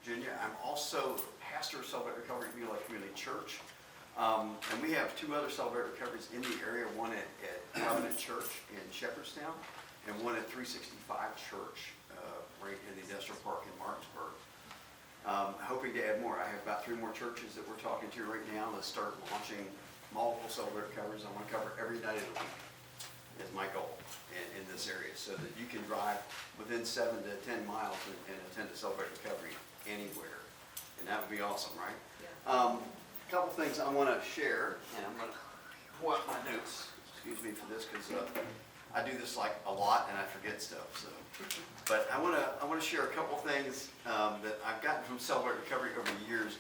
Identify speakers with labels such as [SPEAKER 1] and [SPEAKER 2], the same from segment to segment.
[SPEAKER 1] Virginia. I'm also pastor of Celebrate Recovery at Beulah Community Church. And we have two other Celebrate Recoveries in the area, one at Covenant Church in Shepherdstown and one at 365 Church right in the industrial park in Martinsburg. Hoping to add more. I have about 3 more churches that we're talking to right now to start launching multiple Celebrate Recoveries. I want to cover every night of the week is my goal in this area, so that you can drive within 7 to 10 miles and attend a Celebrate Recovery anywhere. And that would be awesome, right? Yeah. A couple things I want to share, and I'm going to pull out my notes. Excuse me for this, because I do this like a lot and I forget stuff. So, but I want to share a couple things that I've gotten from Celebrate Recovery over the years.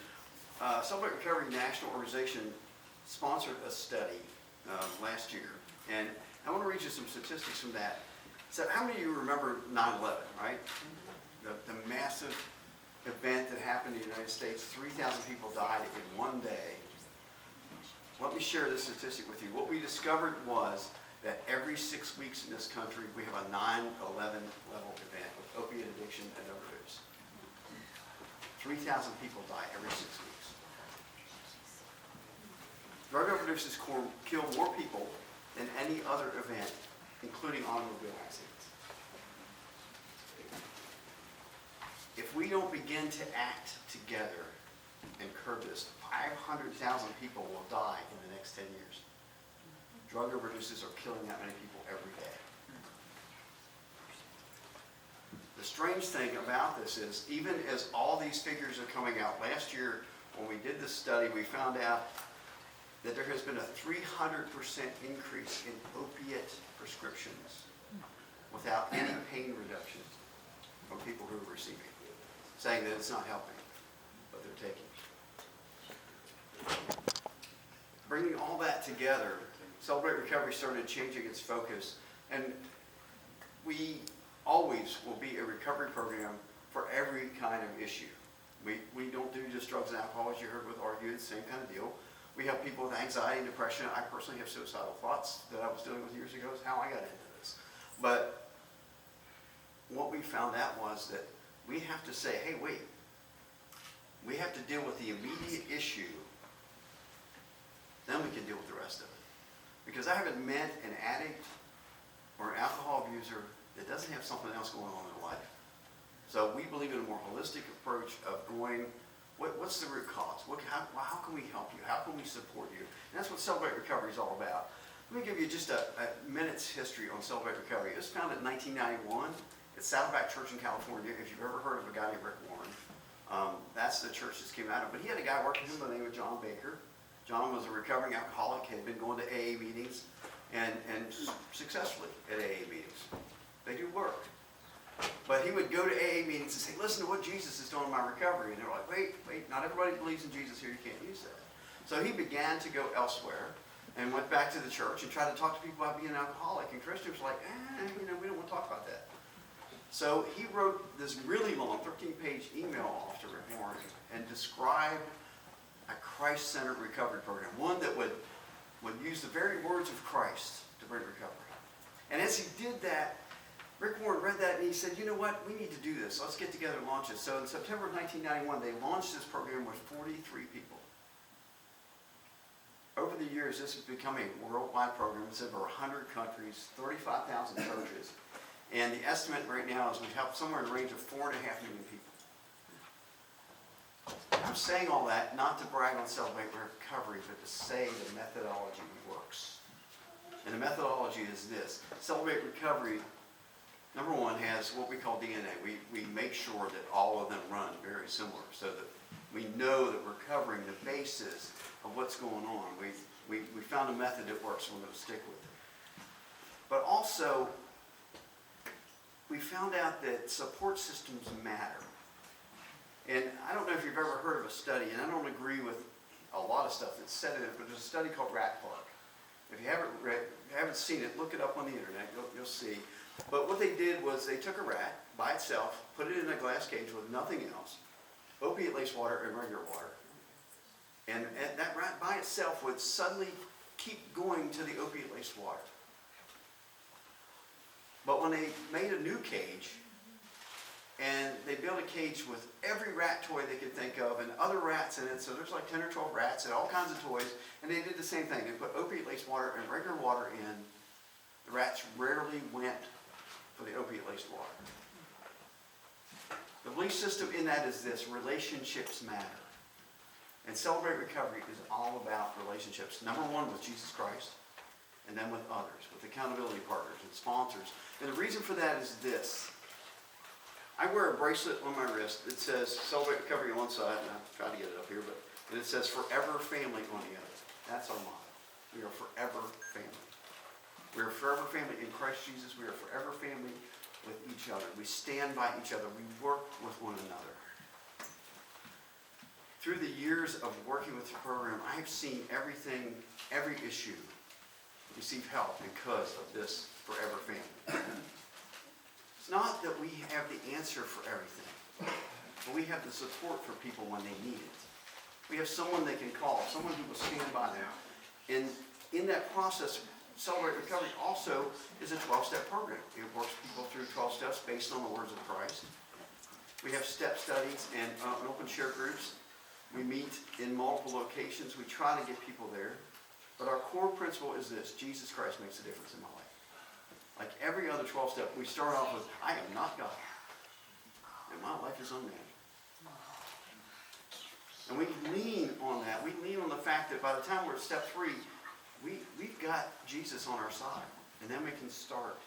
[SPEAKER 1] Celebrate Recovery National Organization sponsored a study last year, and I want to read you some statistics from that. So how many of you remember 9/11, right? The massive event that happened in the United States. 3,000 people died in one day. Let me share this statistic with you. What we discovered was that every 6 weeks in this country, we have a 9/11 level event with opiate addiction and overdose. 3,000 people die every 6 weeks. Drug overdoses kill more people than any other event, including automobile accidents. If we don't begin to act together and curb this, 500,000 people will die in the next 10 years. Drug overdoses are killing that many people every day. The strange thing about this is, even as all these figures are coming out, last year when we did this study, we found out that there has been a 300% increase in opiate prescriptions without any pain reduction from people who are receiving it, saying that it's not helping, but they're taking. Bringing all that together, Celebrate Recovery started changing its focus, and we always will be a recovery program for every kind of issue. We don't do just drugs and alcohol, as you heard with Argue, the same kind of deal. We help people with anxiety and depression. I personally have suicidal thoughts that I was dealing with years ago. Is how I got into this. But what we found out was that we have to say, hey, wait. We have to deal with the immediate issue. Then we can deal with the rest of it. Because I haven't met an addict or an alcohol abuser that doesn't have something else going on in their life. So we believe in a more holistic approach of going, what's the root cause? How can we help you? How can we support you? And that's what Celebrate Recovery is all about. Let me give you just a minute's history on Celebrate Recovery. It was founded in 1991 at Saddleback Church in California. If you've ever heard of a guy named Rick Warren, that's the church this came out of. But he had a guy working with him by the name of John Baker. John was a recovering alcoholic, had been going to AA meetings and successfully at AA meetings. They do work. But he would go to AA meetings and say, listen to what Jesus is doing in my recovery. And they're like, wait, not everybody believes in Jesus here. You can't use that. So he began to go elsewhere and went back to the church and tried to talk to people about being an alcoholic. And Christians were like, we don't want to talk about that. So he wrote this really long 13-page email off to Rick Warren and described a Christ-centered recovery program, one that would use the very words of Christ to bring recovery. And as he did that, Rick Warren read that and he said, you know what, we need to do this. Let's get together and launch it. So in September of 1991, they launched this program with 43 people. Over the years, this has become a worldwide program. It's over 100 countries, 35,000 churches. And the estimate right now is we've helped somewhere in the range of 4.5 million people. I'm saying all that not to brag on Celebrate Recovery, but to say the methodology works. And the methodology is this. Celebrate Recovery, number one, has what we call DNA. We make sure that all of them run very similar so that we know that we're covering the basis of what's going on. We found a method that works, so we're going to stick with it. But also, we found out that support systems matter. And I don't know if you've ever heard of a study, and I don't agree with a lot of stuff that's said in it, but there's a study called Rat Park. If you haven't seen it, look it up on the internet, you'll see. But what they did was they took a rat by itself, put it in a glass cage with nothing else, opiate-laced water and regular water. And that rat by itself would suddenly keep going to the opiate-laced water. But when they made a new cage, And they built a cage with every rat toy they could think of and other rats in it. So there's like 10 or 12 rats and all kinds of toys. And they did the same thing. They put opiate-laced water and regular water in. The rats rarely went for the opiate-laced water. The belief system in that is this: relationships matter. And Celebrate Recovery is all about relationships. Number one, with Jesus Christ, and then with others, with accountability partners and sponsors. And the reason for that is this. I wear a bracelet on my wrist that says Celebrate Recovery on one side, and I'm trying to get it up here, but it says Forever Family on the other. That's our motto. We are forever family. We are forever family in Christ Jesus. We are forever family with each other. We stand by each other. We work with one another. Through the years of working with the program, I have seen every issue receive help because of this forever family. It's not that we have the answer for everything, but we have the support for people when they need it. We have someone they can call, someone who will stand by them. And in that process, Celebrate Recovery also is a 12-step program. It works people through 12 steps based on the words of Christ. We have step studies and open share groups. We meet in multiple locations. We try to get people there. But our core principle is this: Jesus Christ makes a difference in my life. Like every other 12-step, we start off with, I am not God, and my life is unmanageable. And we lean on that. We lean on the fact that by the time we're at step 3, we've got Jesus on our side. And then we can start